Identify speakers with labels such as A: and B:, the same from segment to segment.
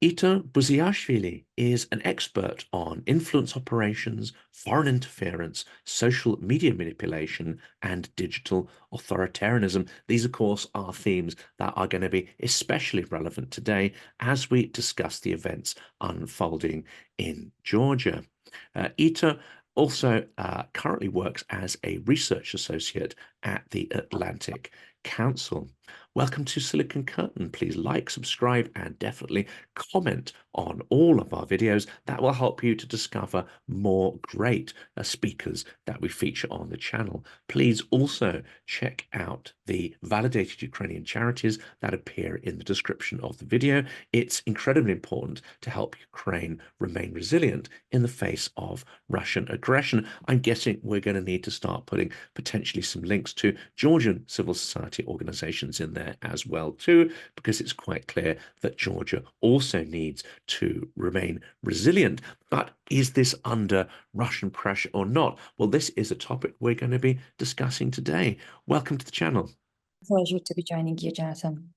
A: Eto Buziashvili is an expert on influence operations, foreign interference, social media manipulation, and digital authoritarianism. These, of course, are themes that are going to be especially relevant today as we discuss the events unfolding in Georgia. Eto also currently works as a research associate at the Atlantic Council. Welcome to Silicon Curtain. Please like, subscribe, and definitely comment on all of our videos. That will help you to discover more great speakers that we feature on the channel. Please also check out the validated Ukrainian charities that appear in the description of the video. It's incredibly important to help Ukraine remain resilient in the face of Russian aggression. I'm guessing we're going to need to start putting potentially some links to Georgian civil society organizations in there as well too, because it's quite clear that Georgia also needs to remain resilient. But is this under Russian pressure or not? Well, this is a topic we're going to be discussing today. Welcome to the channel.
B: Pleasure to be joining you, Jonathan.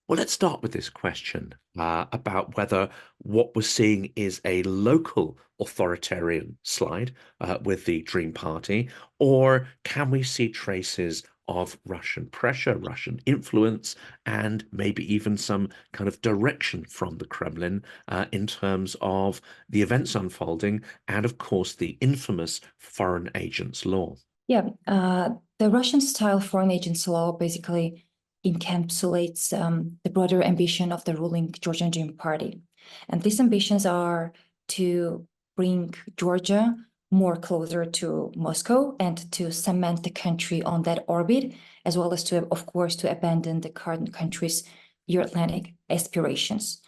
A: Well, let's start with this question about whether what we're seeing is a local authoritarian slide with the Dream Party, or can we see traces of Russian pressure, Russian influence, and maybe even some kind of direction from the Kremlin in terms of the events unfolding and, of course, the infamous foreign agents law?
B: Yeah, the Russian-style foreign agents law basically encapsulates the broader ambition of the ruling Georgian Dream Party. And these ambitions are to bring Georgia more closer to Moscow and to cement the country on that orbit, as well as to, of course, to abandon the current country's Euro-Atlantic aspirations.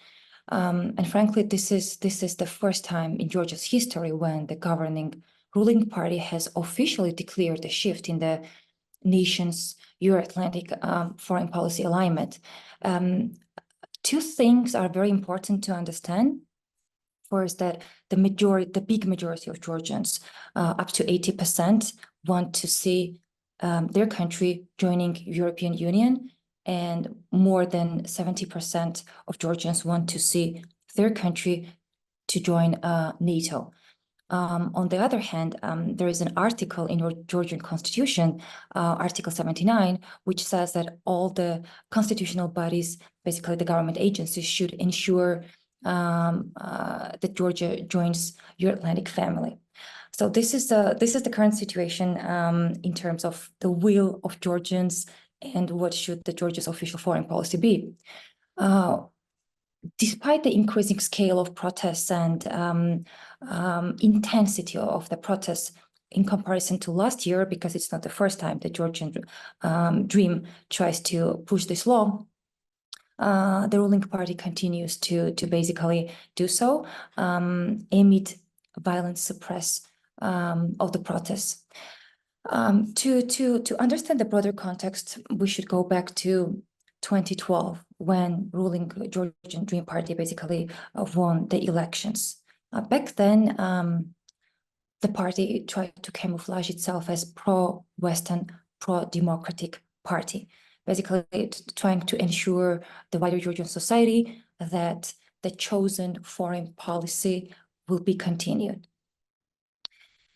B: And frankly, this is the first time in Georgia's history when the governing ruling party has officially declared a shift in the nation's Euro-Atlantic foreign policy alignment. Two things are very important to understand. First, that the big majority of Georgians, up to 80%, want to see their country joining European Union, and more than 70% of Georgians want to see their country to join NATO. On the other hand, there is an article in your Georgian constitution, Article 79, which says that all the constitutional bodies, basically the government agencies, should ensure that Georgia joins Euro-Atlantic family. So this is the current situation in terms of the will of Georgians and what should the Georgia's official foreign policy be. Despite the increasing scale of protests and intensity of the protests in comparison to last year, because it's not the first time the Georgian Dream tries to push this law, the ruling party continues to basically do so amid violent suppress of the protests. To understand the broader context, we should go back to 2012, when ruling Georgian Dream Party basically won the elections. Back then, the party tried to camouflage itself as pro-Western, pro-democratic party, basically trying to ensure the wider Georgian society that the chosen foreign policy will be continued.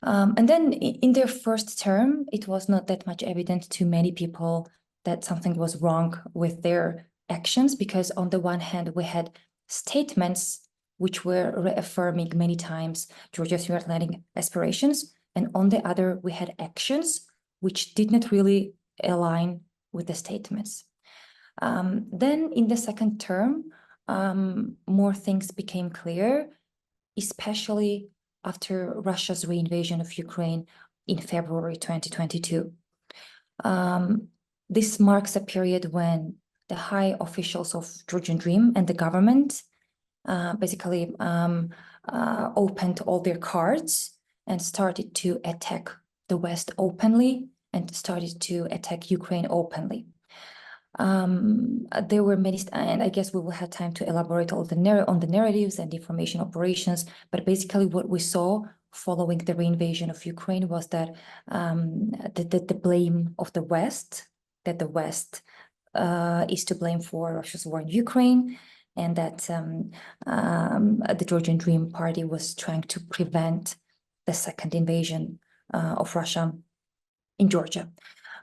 B: And then in their first term, it was not that much evident to many people that something was wrong with their actions, because on the one hand, we had statements which were reaffirming many times Georgia's Euro-Atlantic aspirations, and on the other, we had actions which did not really align with the statements. Then in the second term, more things became clear, especially after Russia's reinvasion of Ukraine in February 2022. This marks a period when the high officials of Georgian Dream and the government basically opened all their cards and started to attack the West openly and started to attack Ukraine openly. There were many, and I guess we will have time to elaborate on the narratives and information operations, but basically what we saw following the reinvasion of Ukraine was that the blame of the West, that the West is to blame for Russia's war in Ukraine, and that the Georgian Dream Party was trying to prevent the second invasion of Russia in Georgia.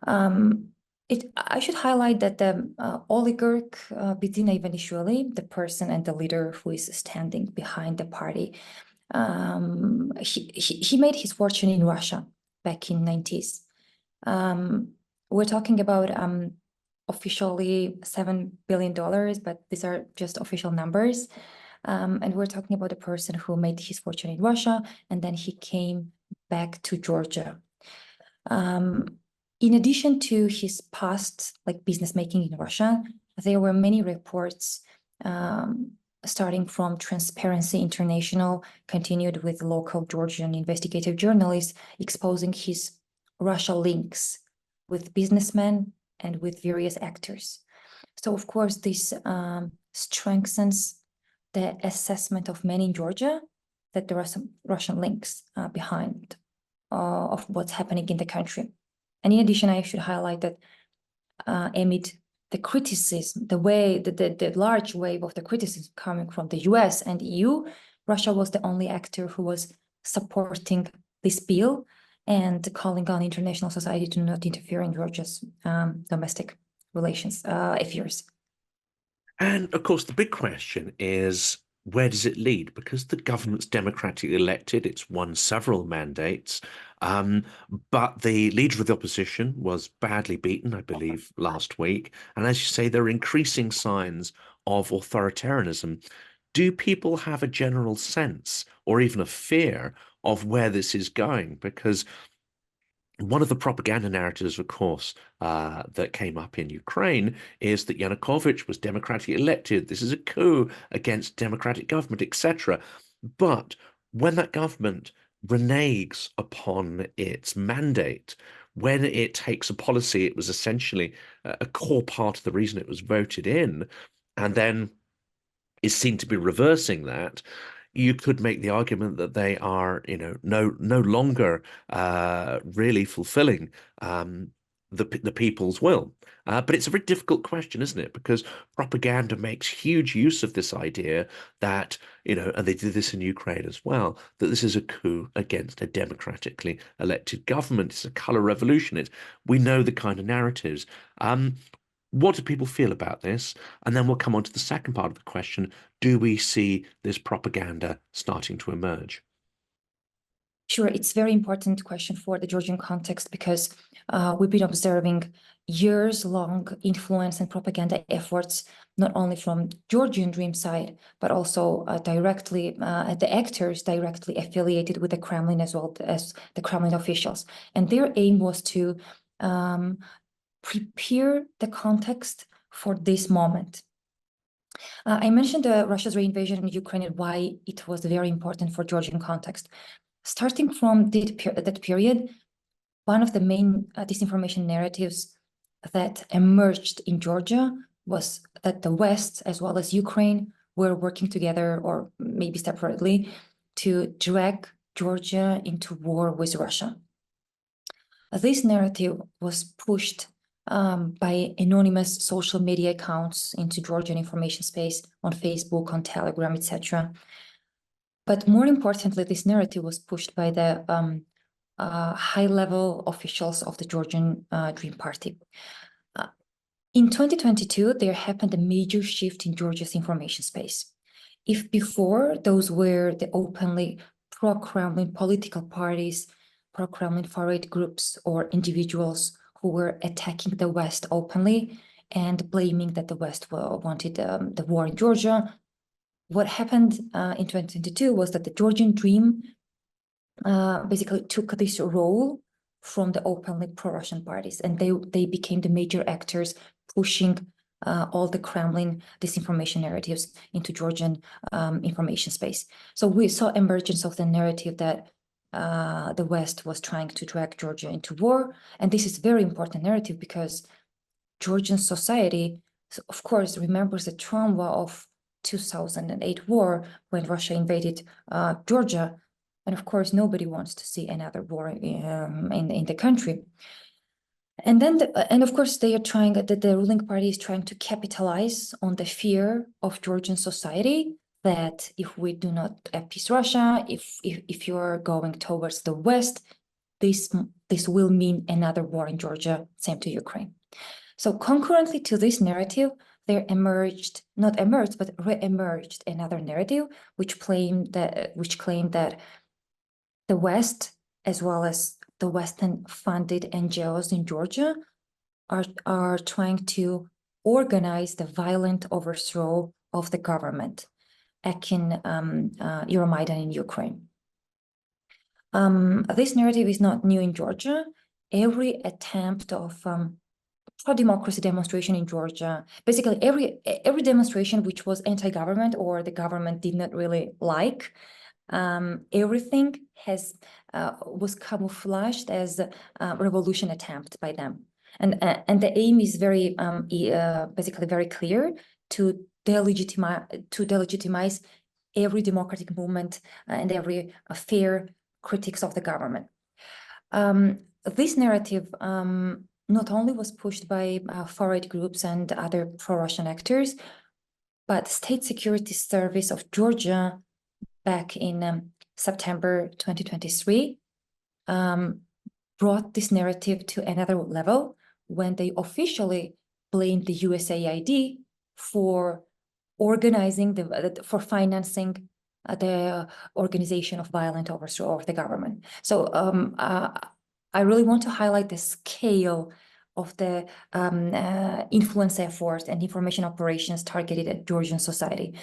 B: I should highlight that the oligarch Bidzina Ivanishvili, the person and the leader who is standing behind the party, he made his fortune in Russia back in 90s. We're talking about officially $7 billion, but these are just official numbers. And we're talking about a person who made his fortune in Russia, and then he came back to Georgia. In addition to his past business making in Russia, there were many reports starting from Transparency International, continued with local Georgian investigative journalists, exposing his Russia links with businessmen and with various actors. So, of course, this strengthens the assessment of many in Georgia that there are some Russian links behind of what's happening in the country. And in addition, I should highlight that amid the criticism, the large wave of the criticism coming from the US and EU, Russia was the only actor who was supporting this bill and calling on international society to not interfere in Georgia's domestic relations affairs.
A: And of course, the big question is, where does it lead? Because the government's democratically elected, it's won several mandates, but the leader of the opposition was badly beaten, I believe, last week. And as you say, there are increasing signs of authoritarianism. Do people have a general sense or even a fear of where this is going? Because one of the propaganda narratives, of course, that came up in Ukraine is that Yanukovych was democratically elected. This is a coup against democratic government, etc. But when that government reneges upon its mandate, when it takes a policy, it was essentially a core part of the reason it was voted in, and then is seen to be reversing that, you could make the argument that they are, no longer really fulfilling the people's will. But it's a very difficult question, isn't it? Because propaganda makes huge use of this idea that, and they did this in Ukraine as well, that this is a coup against a democratically elected government. It's a color revolution. We know the kind of narratives. What do people feel about this? And then we'll come on to the second part of the question. Do we see this propaganda starting to emerge?
B: Sure, it's a very important question for the Georgian context because we've been observing years-long influence and propaganda efforts, not only from Georgian Dream side, but also directly the actors directly affiliated with the Kremlin as well as the Kremlin officials. And their aim was to prepare the context for this moment. I mentioned Russia's reinvasion in Ukraine and why it was very important for Georgian context. Starting from that period, one of the main disinformation narratives that emerged in Georgia was that the West, as well as Ukraine, were working together or maybe separately to drag Georgia into war with Russia. This narrative was pushed by anonymous social media accounts into Georgian information space on Facebook, on Telegram, etc. But more importantly, this narrative was pushed by the high-level officials of the Georgian Dream Party. In 2022, there happened a major shift in Georgia's information space. If before those were the openly pro-Kremlin political parties, pro-Kremlin far-right groups, or individuals who were attacking the West openly and blaming that the West wanted the war in Georgia, what happened in 2022 was that the Georgian Dream basically took this role from the openly pro-Russian parties, and they became the major actors pushing all the Kremlin disinformation narratives into Georgian information space. So we saw emergence of the narrative that the West was trying to drag Georgia into war. And this is a very important narrative because Georgian society, of course, remembers the trauma of 2008 war when Russia invaded Georgia. And of course, nobody wants to see another war in the country. And then, and of course, they are trying, the ruling party is trying to capitalize on the fear of Georgian society that if we do not appease Russia, if you are going towards the West, this will mean another war in Georgia, same to Ukraine. So concurrently to this narrative, there not emerged, but re-emerged another narrative which claimed that the West, as well as the Western-funded NGOs in Georgia, are trying to organize the violent overthrow of the government, akin Euromaidan in Ukraine. This narrative is not new in Georgia. Every attempt of pro-democracy demonstration in Georgia, basically every demonstration which was anti-government or the government did not really like, everything was camouflaged as a revolution attempt by them, and the aim is very basically very clear: to delegitimize every democratic movement and every fair critics of the government. This narrative not only was pushed by far-right groups and other pro-Russian actors, but State Security Service of Georgia back in September 2023 brought this narrative to another level when they officially blamed the USAID for organizing for financing the organization of violent overthrow of the government. So I really want to highlight the scale of the influence efforts and information operations targeted at Georgian society.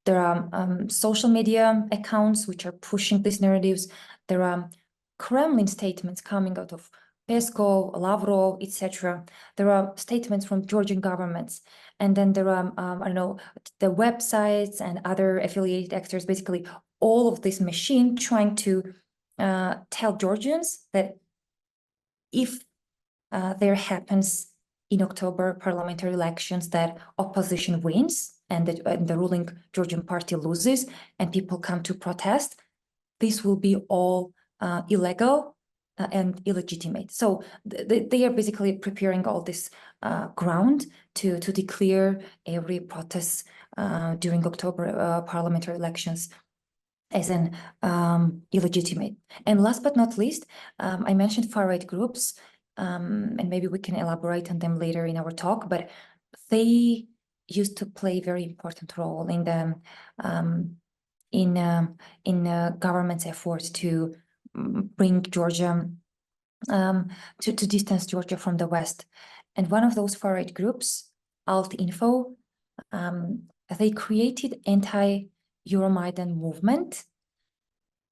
B: There are social media accounts which are pushing these narratives. There are Kremlin statements coming out of Peskov, Lavrov, etc. There are statements from Georgian governments. And then there are, I don't know, the websites and other affiliated actors, basically all of this machine trying to tell Georgians that if there happens in October parliamentary elections that opposition wins and the ruling Georgian party loses and people come to protest, this will be all illegal and illegitimate. So they are basically preparing all this ground to declare every protest during October parliamentary elections as an illegitimate. And last but not least, I mentioned far-right groups, and maybe we can elaborate on them later in our talk, but they used to play a very important role in the government's efforts to bring Georgia to distance Georgia from the West. And one of those far-right groups, Alt-Info, they created anti-Euromaidan movement,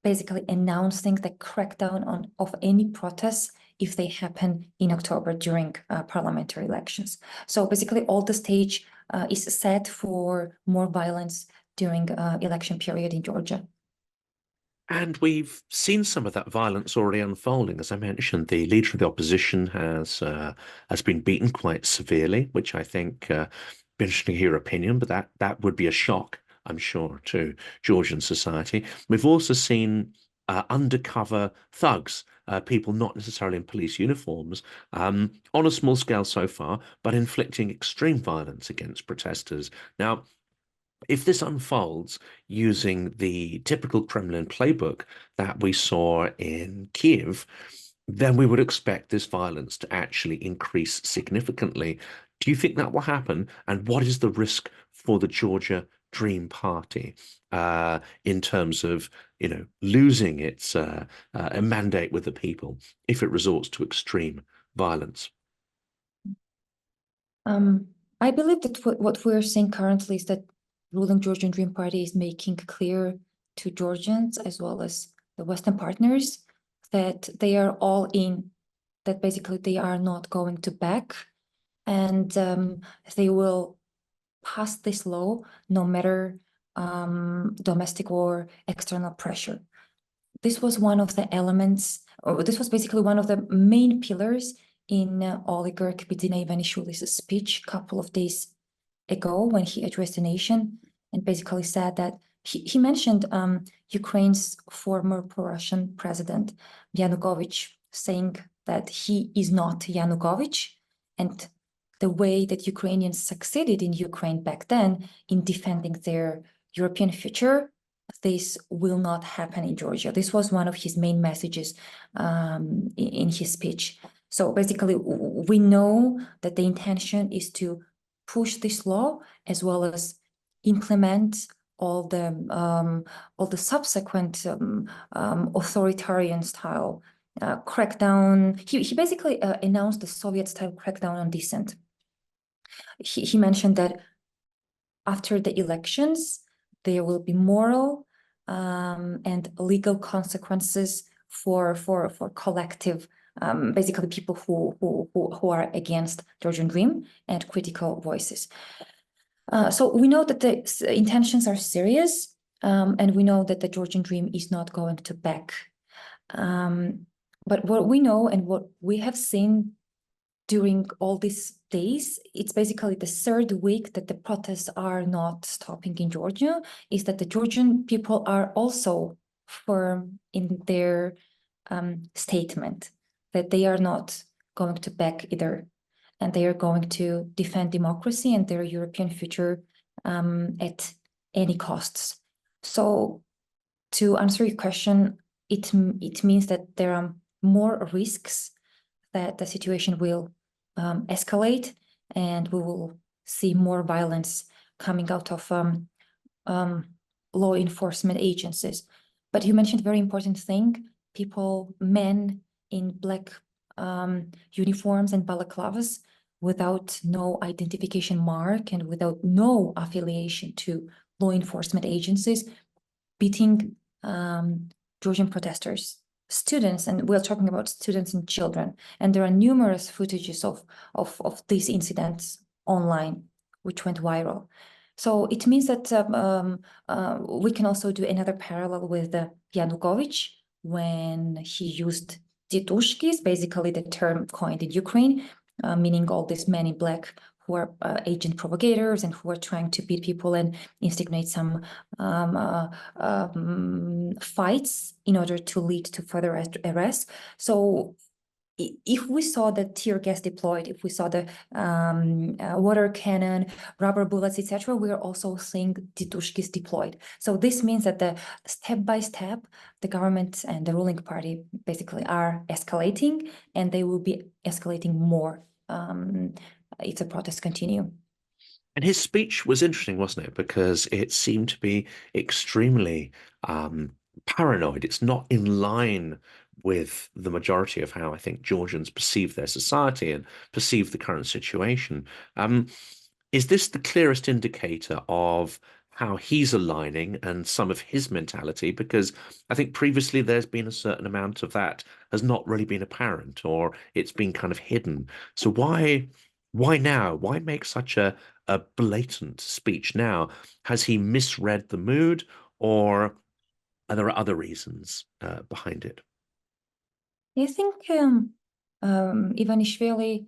B: basically announcing the crackdown of any protests if they happen in October during parliamentary elections. So basically all the stage is set for more violence during election period in Georgia.
A: And we've seen some of that violence already unfolding. As I mentioned, the leader of the opposition has been beaten quite severely, which I think be interesting to hear your opinion, but that would be a shock, I'm sure, to Georgian society. We've also seen undercover thugs, people not necessarily in police uniforms, on a small scale so far, but inflicting extreme violence against protesters. Now, if this unfolds using the typical Kremlin playbook that we saw in Kiev, then we would expect this violence to actually increase significantly. Do you think that will happen? And what is the risk for the Georgia Dream Party in terms of, losing its mandate with the people if it resorts to extreme violence?
B: I believe that what we're seeing currently is that ruling Georgian Dream Party is making clear to Georgians as well as the Western partners that they are all in, that basically they are not going to back, and they will pass this law no matter domestic or external pressure. This was one of the elements, or this was basically one of the main pillars in oligarch Bidzina Ivanishvili's speech a couple of days ago when he addressed the nation, and basically said that he mentioned Ukraine's former pro-Russian president Yanukovych, saying that he is not Yanukovych, and the way that Ukrainians succeeded in Ukraine back then in defending their European future, this will not happen in Georgia. This was one of his main messages in his speech. So basically, we know that the intention is to push this law as well as implement all the subsequent authoritarian style crackdown. He basically announced the Soviet-style crackdown on dissent. He mentioned that after the elections, there will be moral and legal consequences for collective, basically people who are against Georgian Dream and critical voices. So we know that the intentions are serious, and we know that the Georgian Dream is not going to back. But what we know and what we have seen during all these days, it's basically the third week that the protests are not stopping in Georgia, is that the Georgian people are also firm in their statement that they are not going to back either, and they are going to defend democracy and their European future at any costs. So to answer your question, it means that there are more risks that the situation will escalate, and we will see more violence coming out of law enforcement agencies. But you mentioned a very important thing: people, men in black uniforms and balaclavas, without no identification mark and without no affiliation to law enforcement agencies, beating Georgian protesters, students, and we're talking about students and children. And there are numerous footages of these incidents online, which went viral. So it means that we can also do another parallel with Yanukovych when he used titushkis, basically the term coined in Ukraine, meaning all these men in black who are agent provocators and who are trying to beat people and instigate some fights in order to lead to further arrests. So if we saw the tear gas deployed, if we saw the water cannon, rubber bullets, etc., we are also seeing titushkis deployed. So this means that the step by step, the government and the ruling party basically are escalating, and they will be escalating more if the protests continue.
A: And his speech was interesting, wasn't it? Because it seemed to be extremely paranoid. It's not in line with the majority of how I think Georgians perceive their society and perceive the current situation. Is this the clearest indicator of how he's aligning and some of his mentality? Because I think previously there's been a certain amount of that has not really been apparent, or it's been kind of hidden. So why now? Why make such a blatant speech now? Has he misread the mood, or are there other reasons behind it?
B: I think Ivanishvili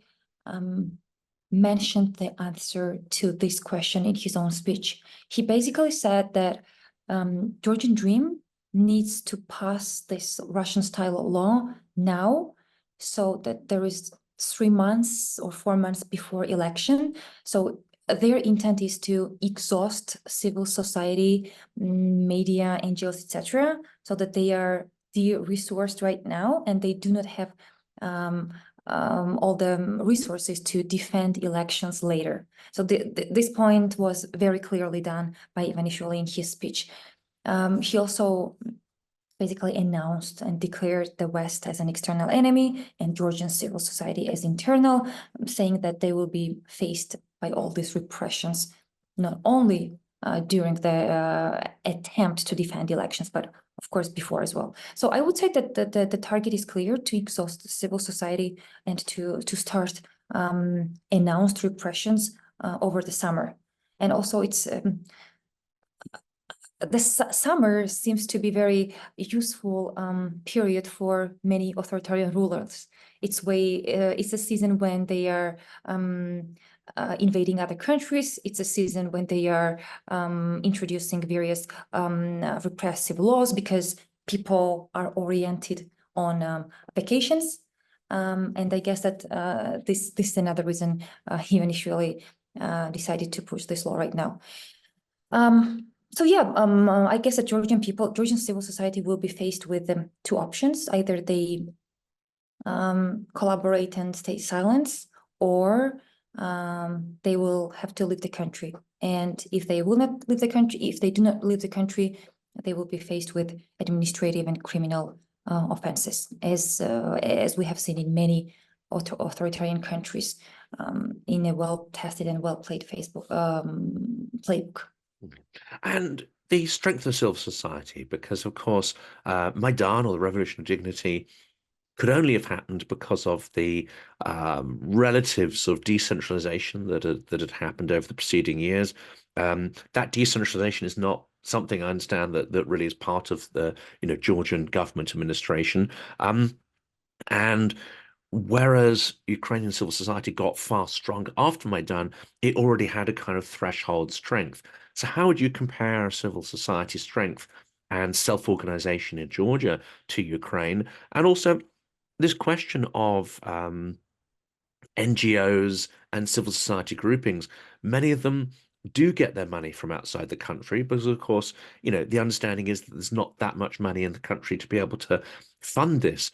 B: mentioned the answer to this question in his own speech. He basically said that Georgian Dream needs to pass this Russian-style law now, so that there is 3 months or 4 months before election. So their intent is to exhaust civil society, media, NGOs, etc., so that they are de-resourced right now, and they do not have all the resources to defend elections later. So this point was very clearly done by Ivanishvili in his speech. He also basically announced and declared the West as an external enemy and Georgian civil society as internal, saying that they will be faced by all these repressions, not only during the attempt to defend elections, but of course before as well. So I would say that the target is clear: to exhaust civil society and to start announced repressions over the summer. And also it's the summer seems to be very useful period for many authoritarian rulers. It's a season when they are invading other countries. It's a season when they are introducing various repressive laws, because people are oriented on vacations. And I guess that this is another reason Ivanishvili decided to push this law right now. So yeah, I guess that Georgian civil society will be faced with two options. Either they collaborate and stay silent, or they will have to leave the country. And if they will not leave the country, if they do not leave the country, they will be faced with administrative and criminal offenses, as we have seen in many authoritarian countries, in a well-tested and well-played Facebook playbook.
A: And the strength of civil society, because of course, Maidan, or the Revolution of Dignity, could only have happened because of the relative sort of decentralization that had happened over the preceding years. That decentralization is not something I understand that really is part of the Georgian government administration. And whereas Ukrainian civil society got far stronger after Maidan, it already had a kind of threshold strength. So how would you compare civil society strength and self-organization in Georgia to Ukraine? And also this question of NGOs and civil society groupings, many of them do get their money from outside the country because, of course, the understanding is that there's not that much money in the country to be able to fund this.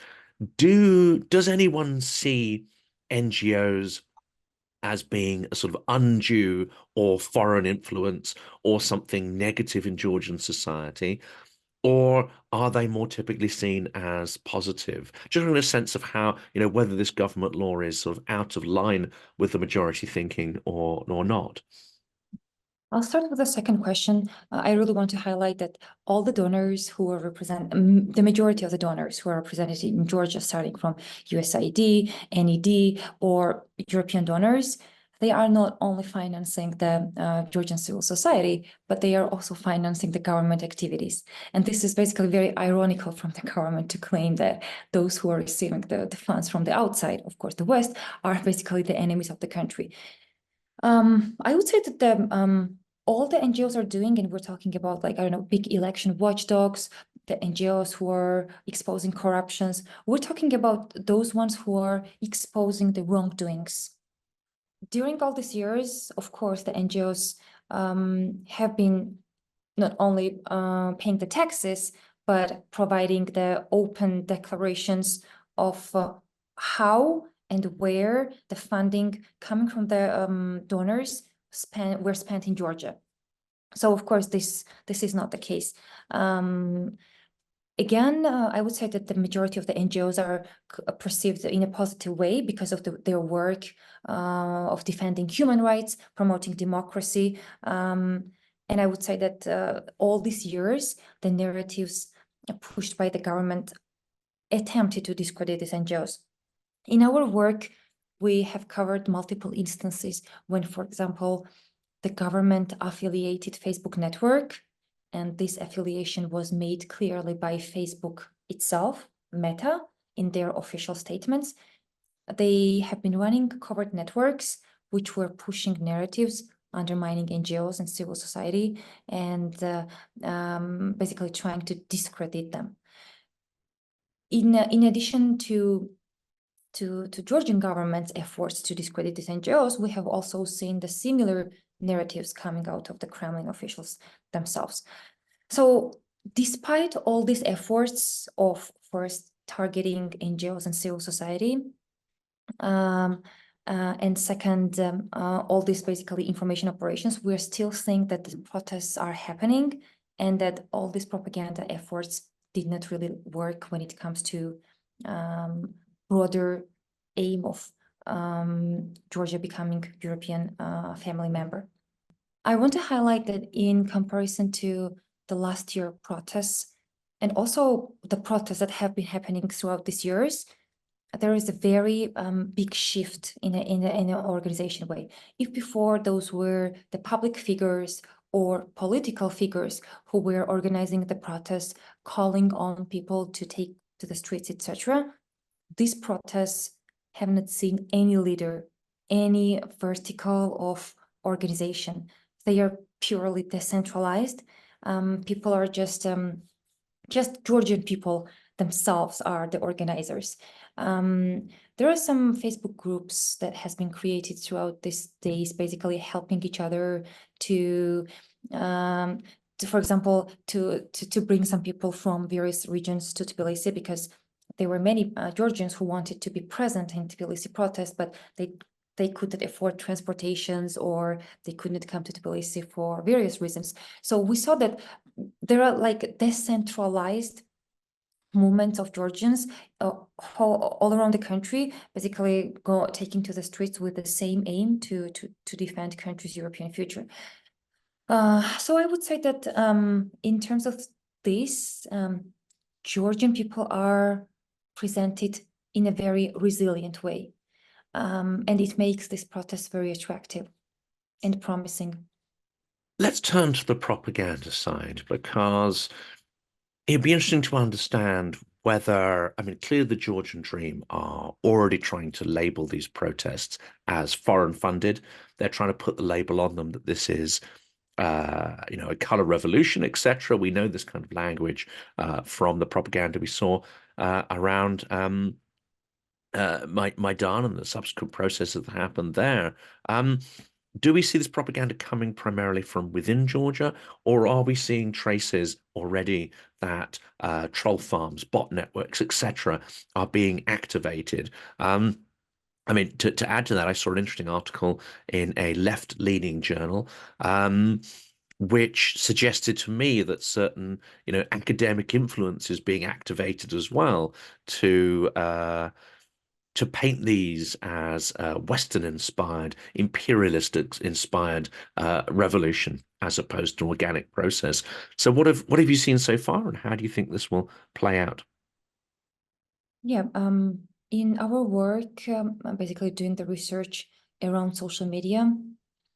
A: Does anyone see NGOs as being a sort of undue or foreign influence or something negative in Georgian society? Or are they more typically seen as positive? Just in a sense of how, whether this government law is sort of out of line with the majority thinking or not.
B: I'll start with the second question. I really want to highlight that all the donors who are the majority of the donors who are represented in Georgia, starting from USAID, NED, or European donors, they are not only financing the Georgian civil society, but they are also financing the government activities. And this is basically very ironical from the government to claim that those who are receiving the funds from the outside, of course, the West, are basically the enemies of the country. I would say that all the NGOs are doing, and we're talking about, like, I don't know, big election watchdogs, the NGOs who are exposing corruptions. We're talking about those ones who are exposing the wrongdoings. During all these years, of course, the NGOs have been not only paying the taxes, but providing the open declarations of how and where the funding coming from the donors were spent in Georgia. So of course this is not the case. Again, I would say that the majority of the NGOs are perceived in a positive way because of their work of defending human rights, promoting democracy. And I would say that all these years, the narratives pushed by the government attempted to discredit these NGOs. In our work, we have covered multiple instances when, for example, the government affiliated Facebook network, and this affiliation was made clearly by Facebook itself, Meta, in their official statements. They have been running covert networks which were pushing narratives, undermining NGOs and civil society, and basically trying to discredit them. In addition to Georgian government's efforts to discredit these NGOs, we have also seen the similar narratives coming out of the Kremlin officials themselves. So despite all these efforts of first targeting NGOs and civil society, and second, all these basically information operations, we're still seeing that the protests are happening and that all these propaganda efforts did not really work when it comes to broader aim of Georgia becoming European family member. I want to highlight that in comparison to the last year protests and also the protests that have been happening throughout these years, there is a very big shift in an organization way. If before those were the public figures or political figures who were organizing the protests, calling on people to take to the streets, etc., these protests have not seen any leader, any vertical of organization. They are purely decentralized. People are just Georgian people themselves are the organizers. There are some Facebook groups that has been created throughout these days, basically helping each other to for example, to bring some people from various regions to Tbilisi, because there were many Georgians who wanted to be present in Tbilisi protests, but they couldn't afford transportations, or they couldn't come to Tbilisi for various reasons. So we saw that there are like decentralized movements of Georgians all around the country, basically taking to the streets with the same aim to defend country's European future. So I would say that in terms of this, Georgian people are presented in a very resilient way. And it makes this protest very attractive and promising.
A: Let's turn to the propaganda side, because it'd be interesting to understand whether, I mean, clearly the Georgian Dream are already trying to label these protests as foreign funded. They're trying to put the label on them that this is a color revolution, etc. We know this kind of language from the propaganda we saw around Maidan and the subsequent processes that happened there. Do we see this propaganda coming primarily from within Georgia, or are we seeing traces already that troll farms, bot networks, etc., are being activated? I mean, to add to that, I saw an interesting article in a left-leaning journal, which suggested to me that certain, academic influence is being activated as well to paint these as Western-inspired, imperialist-inspired revolution, as opposed to an organic process. So, what have you seen so far, and how do you think this will play out?
B: Yeah. In our work, I'm basically doing the research around social media,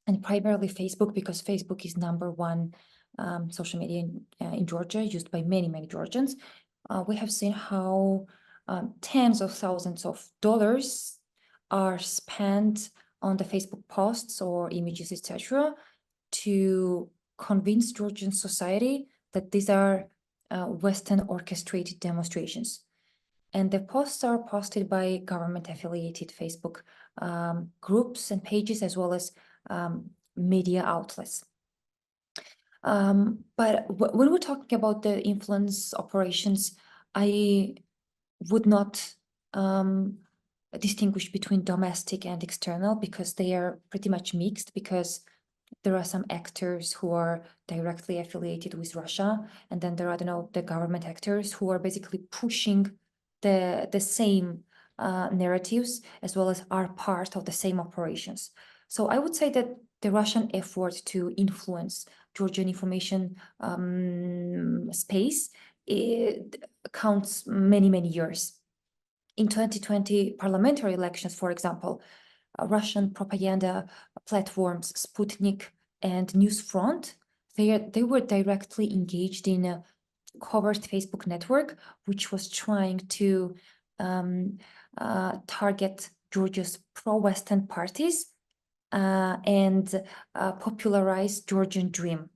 B: and primarily Facebook, because Facebook is #1 social media in Georgia, used by many Georgians. We have seen how tens of thousands of dollars are spent on the Facebook posts or images, etc., to convince Georgian society that these are Western orchestrated demonstrations. And the posts are posted by government-affiliated Facebook groups and pages, as well as media outlets. But when we're talking about the influence operations, I would not distinguish between domestic and external, because they are pretty much mixed, because there are some actors who are directly affiliated with Russia, and then there are, the government actors who are basically pushing the same narratives, as well as are part of the same operations. So I would say that the Russian effort to influence Georgian information space, it counts many years. In 2020 parliamentary elections, for example, Russian propaganda platforms Sputnik and Newsfront, they were directly engaged in a covert Facebook network, which was trying to target Georgia's pro-Western parties and popularize Georgian Dream.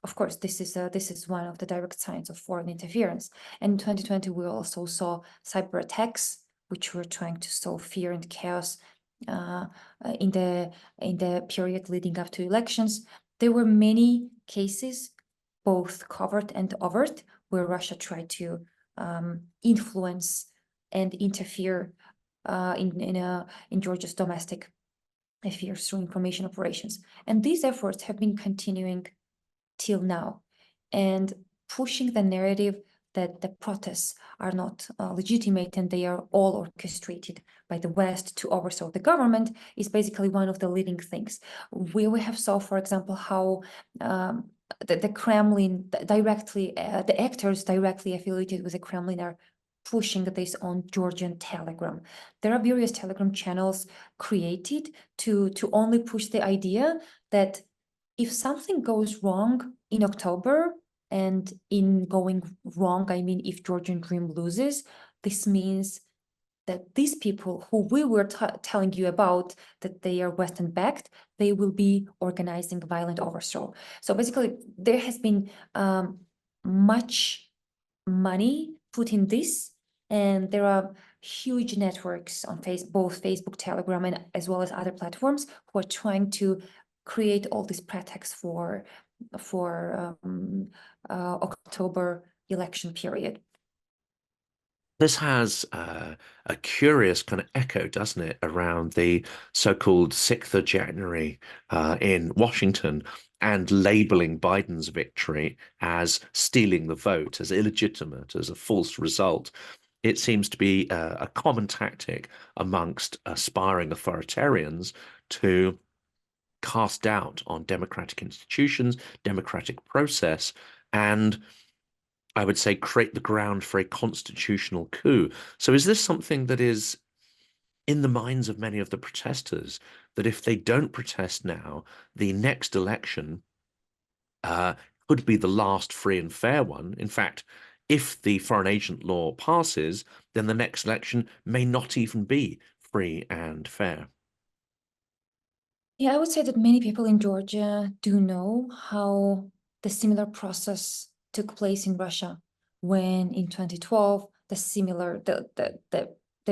B: Of course, this is one of the direct signs of foreign interference. And in 2020, we also saw cyber attacks, which were trying to sow fear and chaos in the period leading up to elections. There were many cases, both covert and overt, where Russia tried to influence and interfere in Georgia's domestic affairs through information operations. And these efforts have been continuing till now, and pushing the narrative that the protests are not legitimate and they are all orchestrated by the West to overthrow the government is basically one of the leading things. We have saw, for example, how the Kremlin directly, the actors directly affiliated with the Kremlin are pushing this on Georgian Telegram. There are various Telegram channels created to only push the idea that if something goes wrong in October, and in going wrong, I mean if Georgian Dream loses, this means that these people who we were telling you about, that they are Western backed, they will be organizing violent overthrow. So basically, there has been much money put in this, and there are huge networks on both Facebook, Telegram, and as well as other platforms who are trying to create all these pretexts for October election period.
A: This has a curious kind of echo, doesn't it, around the so-called 6th of January in Washington, and labeling Biden's victory as stealing the vote, as illegitimate, as a false result. It seems to be a common tactic amongst aspiring authoritarians to cast doubt on democratic institutions, democratic process, and I would say create the ground for a constitutional coup. So is this something that is in the minds of many of the protesters, that if they don't protest now, the next election could be the last free and fair one? In fact, if the foreign agent law passes, then the next election may not even be free and fair.
B: Yeah, I would say that many people in Georgia do know how the similar process took place in Russia when in 2012 the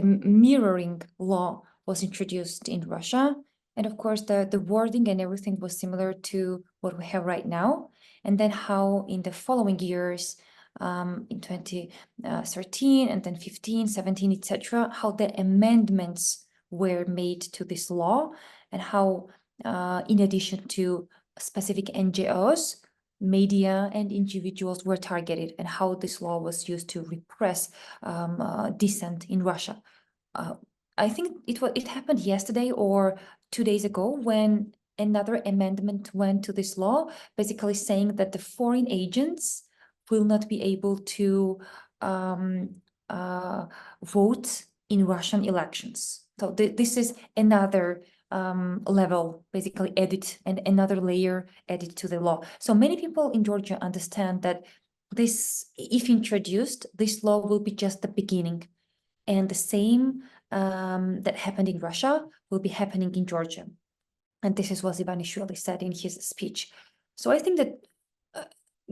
B: mirroring law was introduced in Russia. And of course, the wording and everything was similar to what we have right now. And then how in the following years, in 2013 and then 15, 17, etc., how the amendments were made to this law, and how in addition to specific NGOs, media and individuals were targeted, and how this law was used to repress dissent in Russia. I think it happened yesterday or 2 days ago when another amendment went to this law, basically saying that the foreign agents will not be able to vote in Russian elections. So this is another level, basically edit, and another layer added to the law. So many people in Georgia understand that this, if introduced, this law will be just the beginning, and the same that happened in Russia will be happening in Georgia. And this is what Ivanishvili said in his speech. So I think that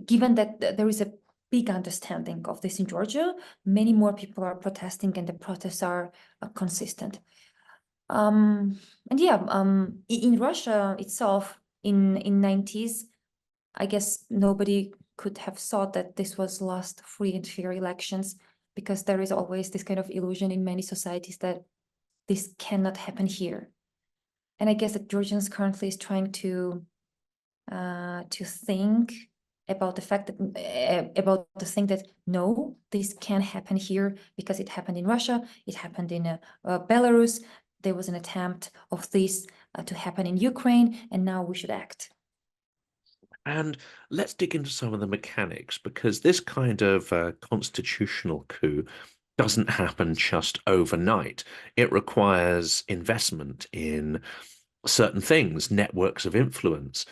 B: given that there is a big understanding of this in Georgia, many more people are protesting, and the protests are consistent. And yeah, in Russia itself, in 90s, I guess nobody could have thought that this was last free and fair elections, because there is always this kind of illusion in many societies that this cannot happen here. And I guess that Georgians currently is trying to think about the fact that about the thing that no, this can happen here because it happened in Russia, it happened in Belarus. There was an attempt of this to happen in Ukraine, and now we should act.
A: And let's dig into some of the mechanics, because this kind of constitutional coup doesn't happen just overnight. It requires investment in certain things, networks of influence.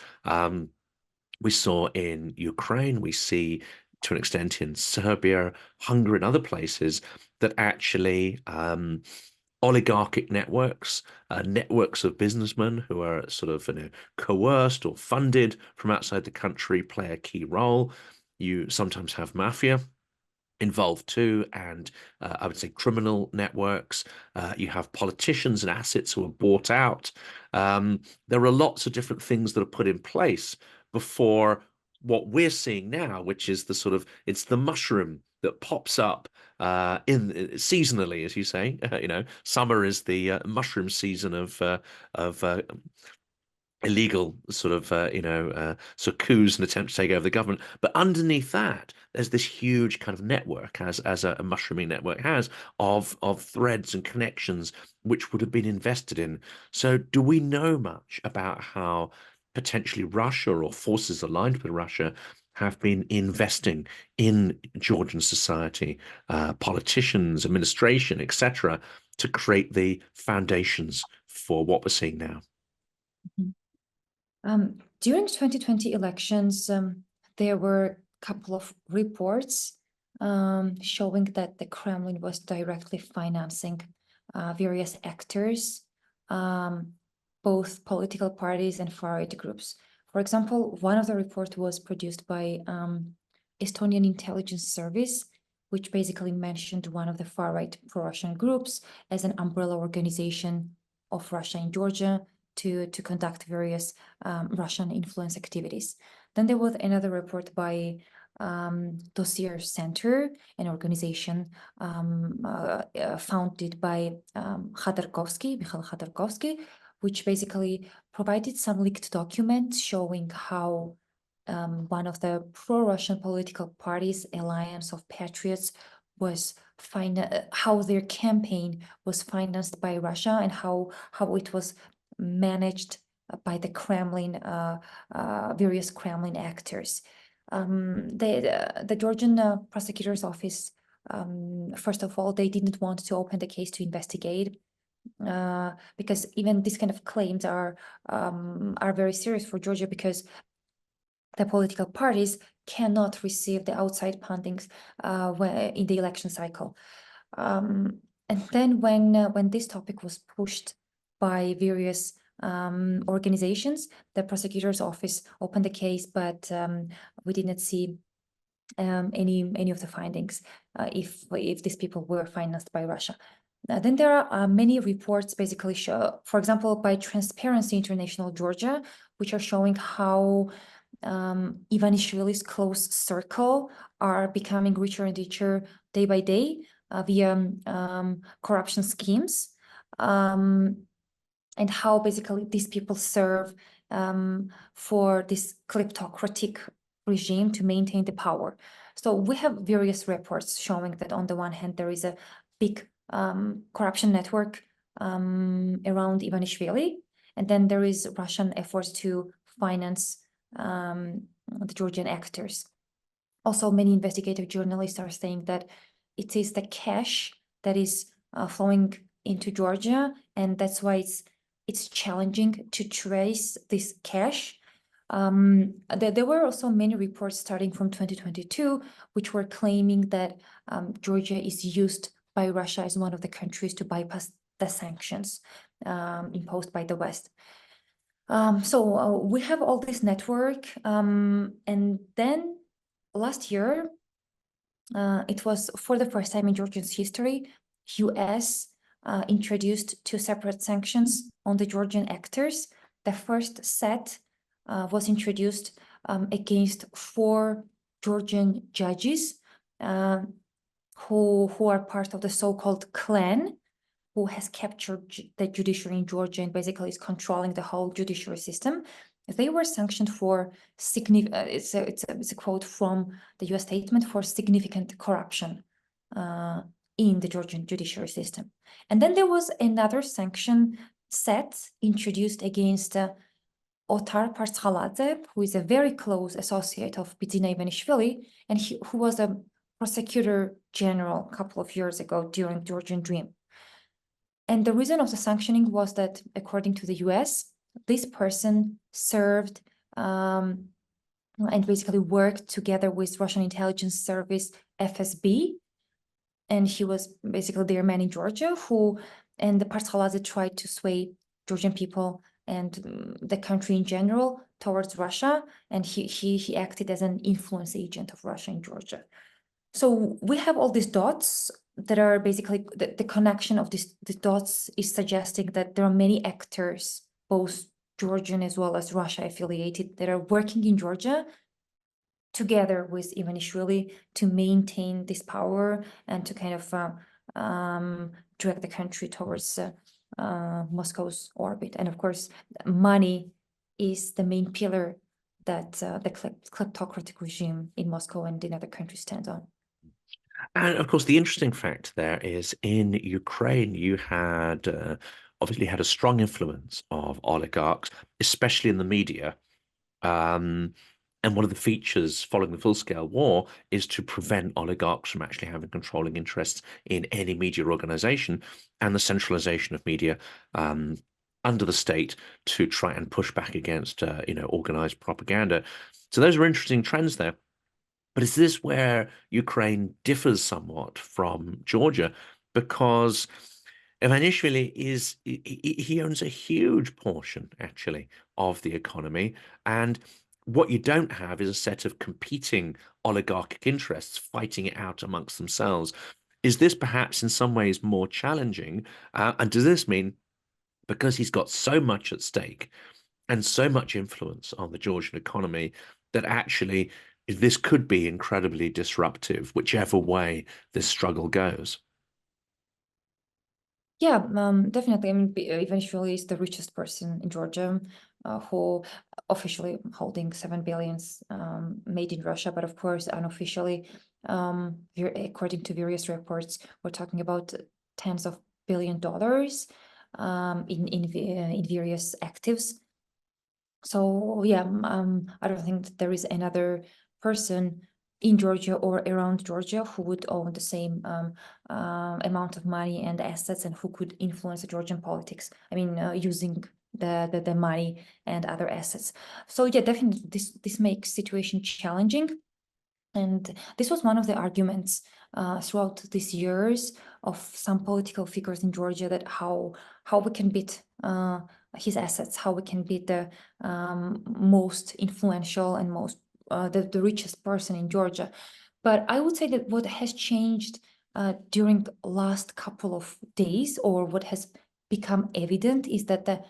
A: We saw in Ukraine, we see to an extent in Serbia, Hungary, and other places that actually oligarchic networks, networks of businessmen who are sort of coerced or funded from outside the country play a key role. You sometimes have mafia involved too, and I would say criminal networks. You have politicians and assets who are bought out. There are lots of different things that are put in place before what we're seeing now, which is it's the mushroom that pops up in seasonally, as you say. Summer is the mushroom season of illegal coups and attempts to take over the government. But underneath that, there's this huge kind of network, as a mushrooming network has, of threads and connections which would have been invested in. So do we know much about how potentially Russia or forces aligned with Russia have been investing in Georgian society, politicians, administration, etc., to create the foundations for what we're seeing now?
B: During 2020 elections, there were a couple of reports showing that the Kremlin was directly financing various actors, both political parties and far-right groups. For example, one of the reports was produced by Estonian intelligence service, which basically mentioned one of the far-right pro-Russian groups as an umbrella organization of Russia in Georgia to conduct various Russian influence activities. Then there was another report by Dossier Center, an organization founded by Mikhail Khodorkovsky, which basically provided some leaked documents showing how one of the pro-Russian political parties, Alliance of Patriots, was how their campaign was financed by Russia and how it was managed by the Kremlin, various Kremlin actors. The Georgian prosecutor's office, first of all, they didn't want to open the case to investigate because even these kind of claims are very serious for Georgia, because the political parties cannot receive the outside fundings in the election cycle. And then when this topic was pushed by various organizations, the prosecutor's office opened the case, but we didn't see any of the findings if these people were financed by Russia. Then there are many reports basically show, for example, by Transparency International Georgia, which are showing how Ivanishvili's close circle are becoming richer and richer day by day via corruption schemes, and how basically these people serve for this kleptocratic regime to maintain the power. So we have various reports showing that on the one hand, there is a big corruption network around Ivanishvili, and then there is Russian efforts to finance the Georgian actors. Also, many investigative journalists are saying that it is the cash that is flowing into Georgia, and that's why it's challenging to trace this cash. There were also many reports starting from 2022, which were claiming that Georgia is used by Russia as one of the countries to bypass the sanctions imposed by the West. So we have all this network, and then last year, it was for the first time in Georgia's history, US introduced 2 separate sanctions on the Georgian actors. The first set was introduced against 4 Georgian judges who are part of the so-called clan, who has captured the judiciary in Georgia and basically is controlling the whole judiciary system. They were sanctioned for significant, it's a quote from the US statement, for significant corruption in the Georgian judiciary system. And then there was another sanction set introduced against Otar Partshaladze, who is a very close associate of Bidzina Ivanishvili, and who was a prosecutor general a couple of years ago during Georgian Dream. And the reason of the sanctioning was that, according to the US, this person served and basically worked together with Russian intelligence service FSB, and he was basically their man in Georgia, and the Partshaladze tried to sway Georgian people and the country in general towards Russia, and he acted as an influence agent of Russia in Georgia. So we have all these dots that are basically the connection of the dots is suggesting that there are many actors, both Georgian as well as Russia affiliated, that are working in Georgia together with Ivanishvili to maintain this power and to kind of drag the country towards Moscow's orbit. And of course, money is the main pillar that the kleptocratic regime in Moscow and in other countries stands on.
A: And of course, the interesting fact there is in Ukraine, you had obviously had a strong influence of oligarchs, especially in the media. And one of the features following the full-scale war is to prevent oligarchs from actually having controlling interests in any media organization, and the centralization of media under the state to try and push back against organized propaganda. So those are interesting trends there. But is this where Ukraine differs somewhat from Georgia? Because Ivanishvili he owns a huge portion, actually, of the economy. And what you don't have is a set of competing oligarchic interests fighting it out amongst themselves. Is this perhaps in some ways more challenging? And does this mean because he's got so much at stake and so much influence on the Georgian economy that actually this could be incredibly disruptive, whichever way this struggle goes?
B: Yeah, definitely. I mean, eventually, is the richest person in Georgia, who officially holding 7 billions made in Russia, but of course, unofficially, according to various reports, we're talking about tens of $billions in various actives. So yeah, I don't think that there is another person in Georgia or around Georgia who would own the same amount of money and assets and who could influence the Georgian politics. I mean, using the money and other assets. So yeah, definitely this makes situation challenging. And this was one of the arguments throughout these years of some political figures in Georgia, that how we can beat his assets, how we can beat the most influential and most the richest person in Georgia. But I would say that what has changed during the last couple of days, or what has become evident, is that the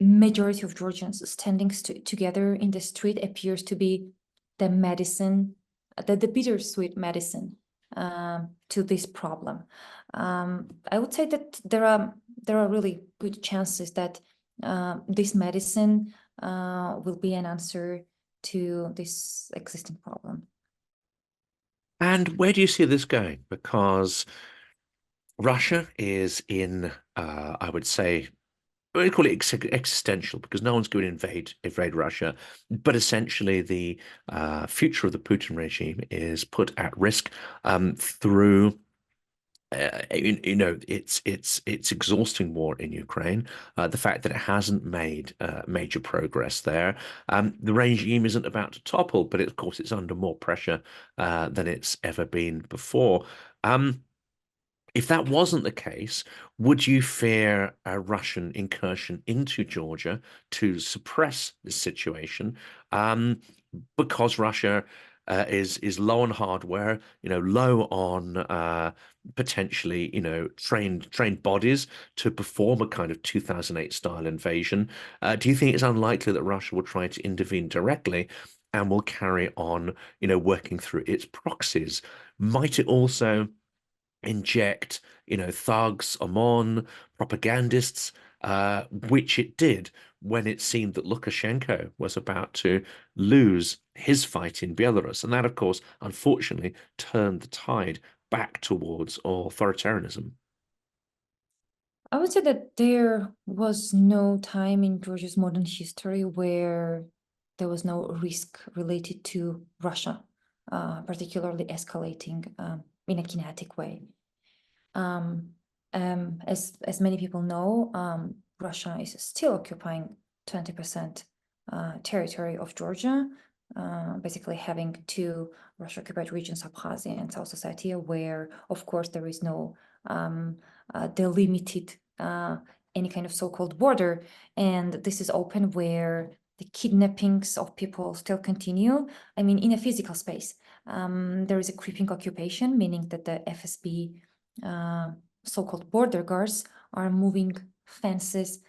B: majority of Georgians standing together in the street appears to be the medicine, the bittersweet medicine to this problem. I would say that there are really good chances that this medicine will be an answer to this existing problem.
A: And where do you see this going? Because Russia is in, I would say, we call it existential, because no one's going to invade Russia, but essentially the future of the Putin regime is put at risk through it's exhausting war in Ukraine. The fact that it hasn't made major progress there. The regime isn't about to topple, but of course it's under more pressure than it's ever been before. If that wasn't the case, would you fear a Russian incursion into Georgia to suppress this situation? Because Russia is low on hardware, low on potentially, trained bodies to perform a kind of 2008 style invasion. Do you think it's unlikely that Russia will try to intervene directly and will carry on, working through its proxies? Might it also inject, thugs, OMON, propagandists, which it did when it seemed that Lukashenko was about to lose his fight in Belarus. And that, of course, unfortunately, turned the tide back towards authoritarianism.
B: I would say that there was no time in Georgia's modern history where there was no risk related to Russia, particularly escalating in a kinetic way. As many people know, Russia is still occupying 20% territory of Georgia, basically having two Russia-occupied regions, Abkhazia and South Ossetia, where, of course, there is no delimited any kind of so-called border, and this is open where the kidnappings of people still continue. I mean, in a physical space, there is a creeping occupation, meaning that the FSB so-called border guards are moving fences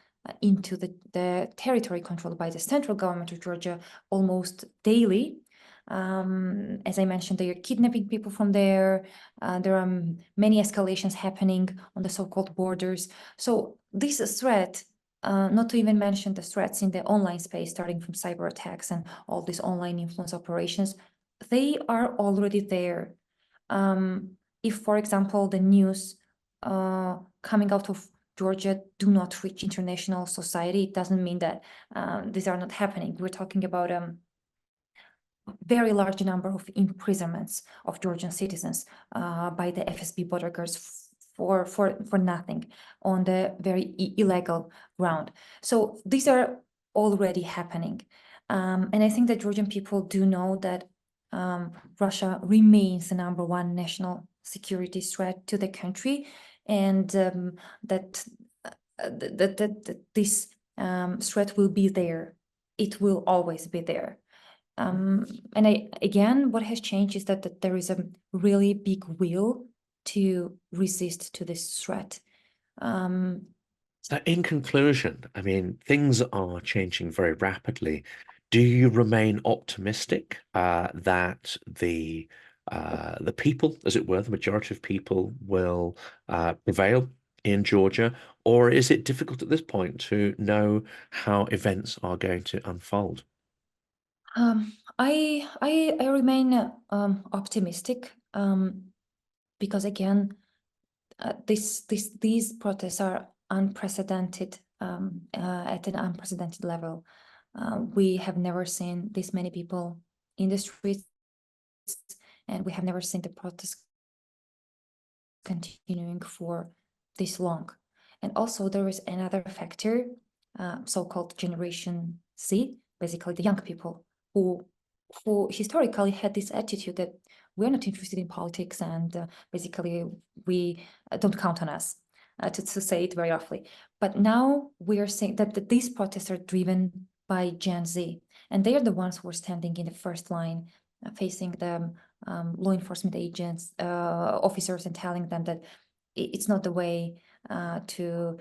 B: into the territory controlled by the central government of Georgia almost daily. As I mentioned, they are kidnapping people from there. There are many escalations happening on the so-called borders. So this threat, not to even mention the threats in the online space, starting from cyber attacks and all these online influence operations, they are already there. If, for example, the news coming out of Georgia do not reach international society, it doesn't mean that these are not happening. We're talking about very large number of imprisonments of Georgian citizens by the FSB border guards for nothing on the very illegal ground. So these are already happening. And I think that Georgian people do know that Russia remains the #1 national security threat to the country, and that this threat will be there it will always be there. And again, what has changed is that there is a really big will to resist to this threat.
A: So in conclusion, I mean, things are changing very rapidly. Do you remain optimistic that the people, as it were, the majority of people will prevail in Georgia, or is it difficult at this point to know how events are going to unfold?
B: I remain optimistic because again, these protests are unprecedented at an unprecedented level. We have never seen this many people in the streets, and we have never seen the protests continuing for this long. And also there is another factor, so-called Generation Z, basically the young people who historically had this attitude that we're not interested in politics and basically we don't count on us, to say it very roughly. But now we are saying that these protests are driven by Gen Z, and they are the ones who are standing in the first line, facing the law enforcement agents, officers, and telling them that it's not the way to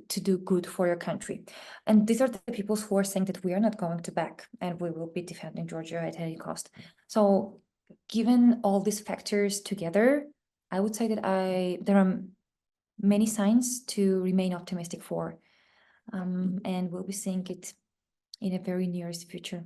B: do good for your country. And these are the people who are saying that we are not going to back and we will be defending Georgia at any cost. So given all these factors together, I would say that there are many signs to remain optimistic for, and we'll be seeing it in a very nearest future.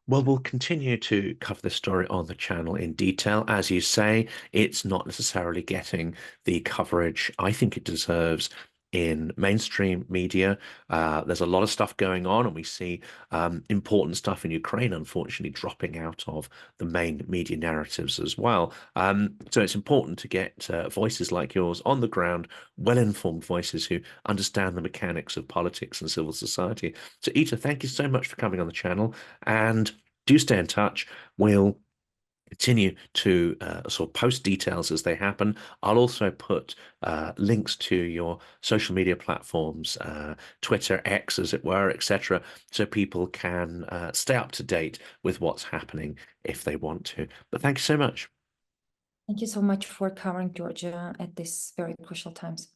A: Well, we'll continue to cover this story on the channel in detail. As you say, it's not necessarily getting the coverage I think it deserves in mainstream media. There's a lot of stuff going on, and we see important stuff in Ukraine, unfortunately, dropping out of the main media narratives as well. So it's important to get voices like yours on the ground, well-informed voices who understand the mechanics of politics and civil society. So, Eto, thank you so much for coming on the channel, and do stay in touch. We'll continue to sort of post details as they happen. I'll also put links to your social media platforms, Twitter, X, as it were, etc., so people can stay up to date with what's happening if they want to. But thank you so much.
B: Thank you so much for covering Georgia at this very crucial times.